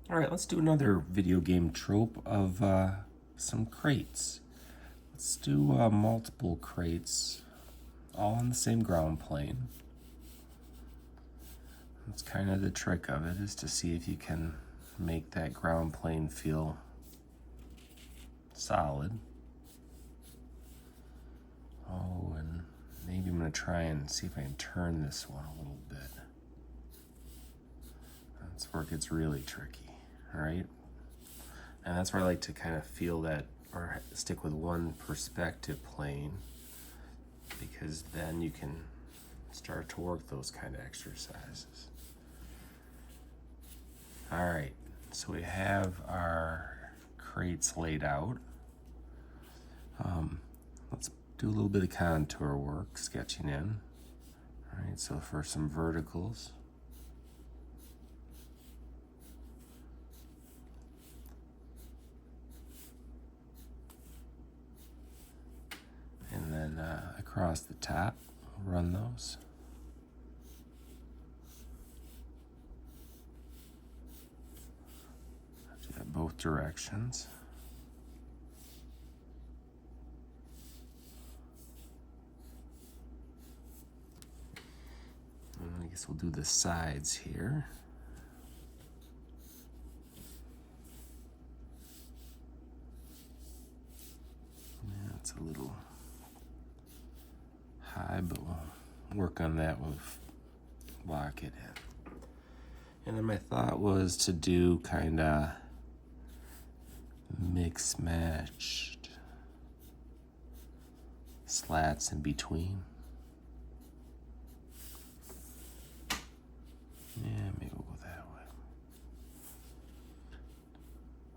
All right, let's do another video game trope of some crates. Let's do multiple crates, all on the same ground plane. That's kind of the trick of it, is to see if you can make that ground plane feel solid. Oh, and maybe I'm going to try and see if I can turn this one a little bit. That's where it gets really tricky, all right? And that's where I like to kind of feel that, or stick with one perspective plane, because then you can start to work those kind of exercises. All right, so we have our crates laid out. Let's do a little bit of contour work, sketching in. All right, so for some verticals, and then across the top, we'll run those. Do that both directions. And I guess we'll do the sides here. Yeah, it's a little high, but we'll work on that. We'll lock it in. And then my thought was to do kind of mix matched slats in between. Yeah, maybe we'll go that way.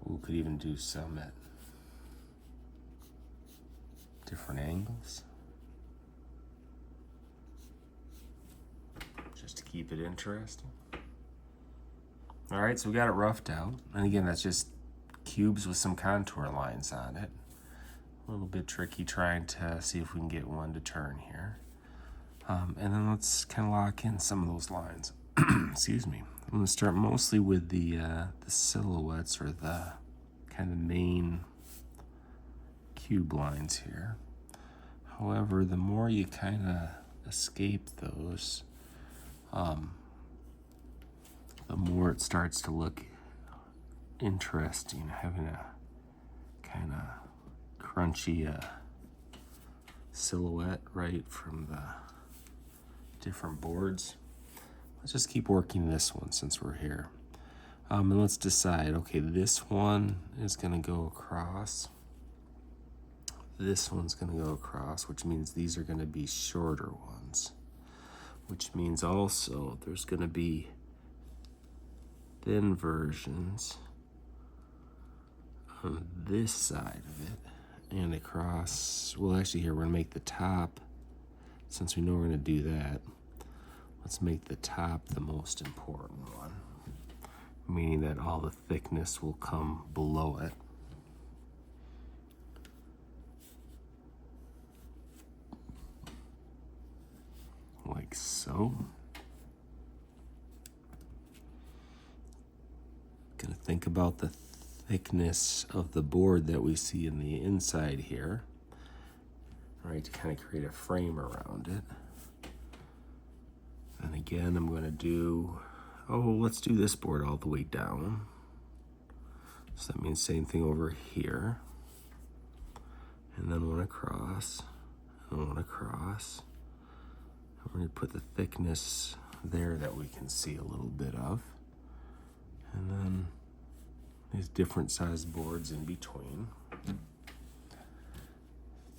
We could even do some at different angles, just to keep it interesting. All right, so we got it roughed out. And again, that's just cubes with some contour lines on it. A little bit tricky trying to see if we can get one to turn here. And then let's kind of lock in some of those lines. Excuse me. I'm going to start mostly with the silhouettes, or the kind of main cube lines here. However, the more you kind of escape those, the more it starts to look interesting, having a kind of crunchy silhouette right from the different boards. Let's just keep working this one since we're here. And let's decide, okay, this one is going to go across. This one's going to go across, which means these are going to be shorter ones, which means also there's going to be thin versions on this side of it and across. Well, actually, here we're going to make the top, since we know we're going to do that, let's make the top the most important one, meaning that all the thickness will come below it. Like so. Gonna think about the thickness of the board that we see in the inside here, right, to kind of create a frame around it. And again, I'm going to do, let's do this board all the way down. So that means same thing over here. And then one across, and one across. And we're going to put the thickness there that we can see a little bit of. And then these different sized boards in between.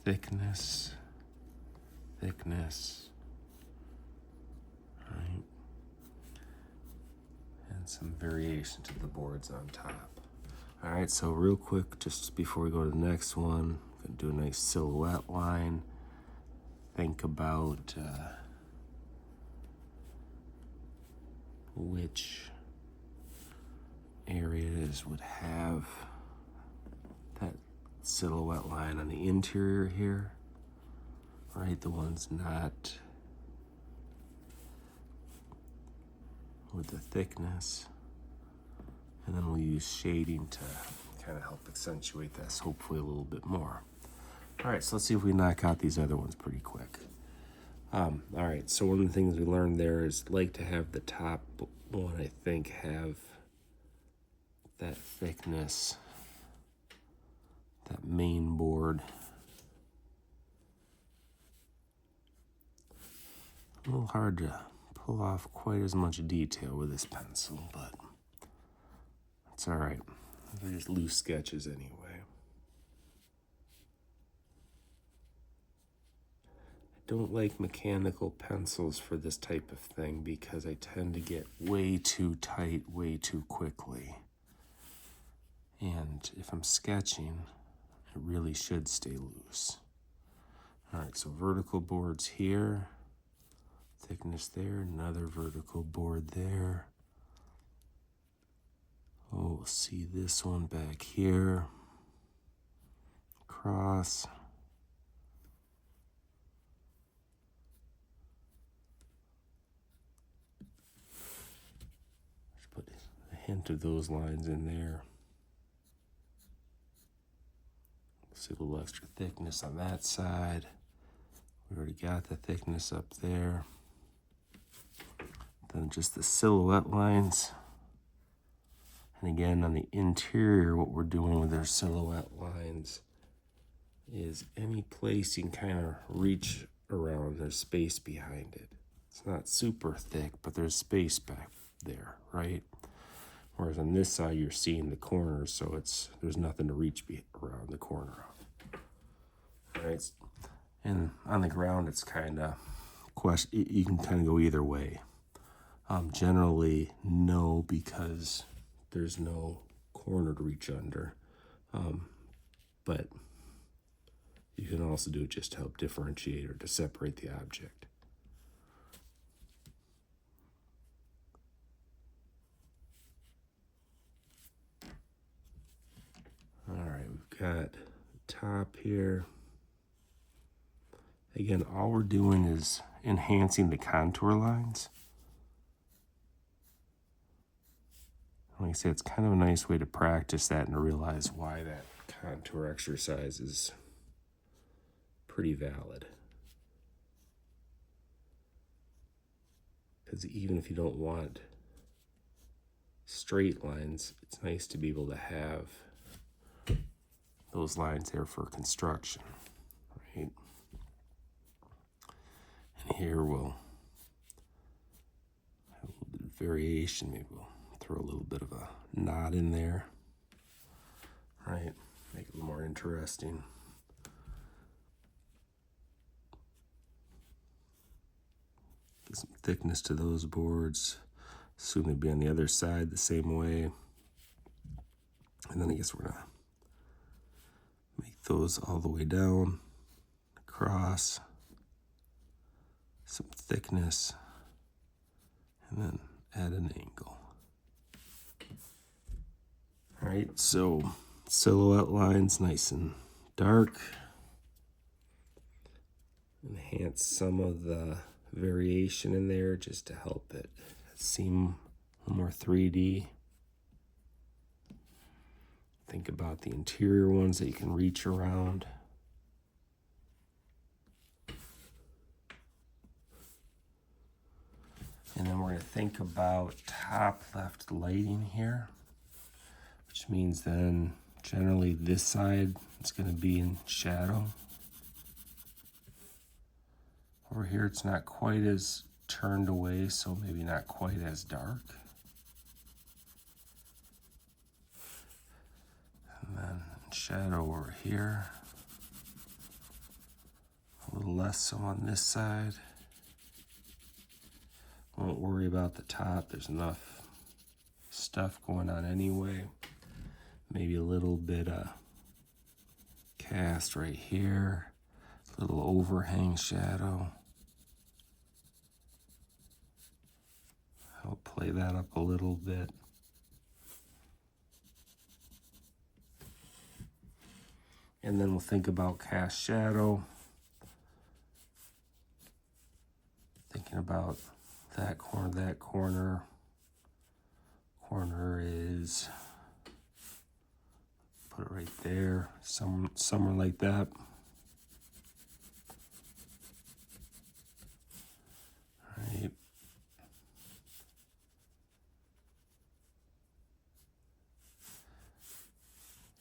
Thickness, thickness. Right. And some variation to the boards on top. All right, so real quick, just before we go to the next one, I'm gonna do a nice silhouette line. Think about which areas would have that silhouette line on the interior here, right? The ones not with the thickness. And then we'll loose shading to kind of help accentuate this, hopefully a little bit more. All right, so let's see if we knock out these other ones pretty quick. All right, so one of the things we learned there is like to have the top one, I think, have that thickness, that main board. A little hard to pull off quite as much detail with this pencil, but it's all right. They're just loose sketches anyway. I don't like mechanical pencils for this type of thing because I tend to get way too tight way too quickly. And if I'm sketching, it really should stay loose. All right, so vertical boards here. Thickness there, another vertical board there. Oh, we'll see this one back here. Cross. Just put a hint of those lines in there. See a little extra thickness on that side. We already got the thickness up there. Then just the silhouette lines. And again, on the interior, what we're doing with our silhouette lines is any place you can kind of reach around, there's space behind it. It's not super thick, but there's space back there, right? Whereas on this side, you're seeing the corners, so there's nothing to reach around the corner of. All right, and on the ground, it's kind of you can kind of go either way. Generally, no, because there's no corner to reach under. But you can also do it just to help differentiate or to separate the object. All right, we've got top here. Again, all we're doing is enhancing the contour lines. Like I said, it's kind of a nice way to practice that and to realize why that contour exercise is pretty valid. Because even if you don't want straight lines, it's nice to be able to have those lines there for construction, right? And here we'll have a little bit of variation. Maybe we'll throw a little bit of a knot in there, right? Make it a little more interesting. Get some thickness to those boards. Soon they'd be on the other side the same way. And then I guess we're gonna make those all the way down, across, some thickness, and then add an angle. All right, so silhouette lines nice and dark. Enhance some of the variation in there just to help it seem a little more 3D. Think about the interior ones that you can reach around. And then we're going to think about top left lighting here, which means then generally this side is going to be in shadow. Over here it's not quite as turned away, so maybe not quite as dark. And then shadow over here. A little less so on this side. Won't worry about the top. There's enough stuff going on anyway. Maybe a little bit of cast right here. A little overhang shadow. I'll play that up a little bit. And then we'll think about cast shadow. Thinking about that corner. Corner is there, somewhere like that. Right.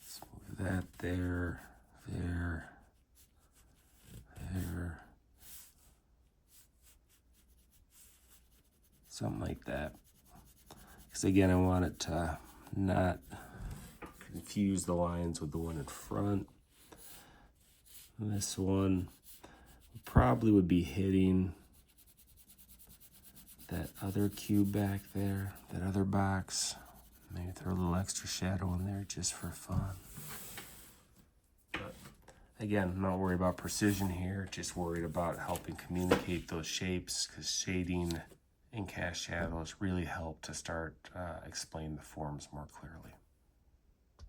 Let's move that there, there, there. Something like that. Because again, I want it to not confuse the lines with the one in front. This one probably would be hitting that other cube back there, that other box. Maybe throw a little extra shadow in there just for fun. But again, I'm not worried about precision here, just worried about helping communicate those shapes, because shading and cast shadows really help to start explaining the forms more clearly.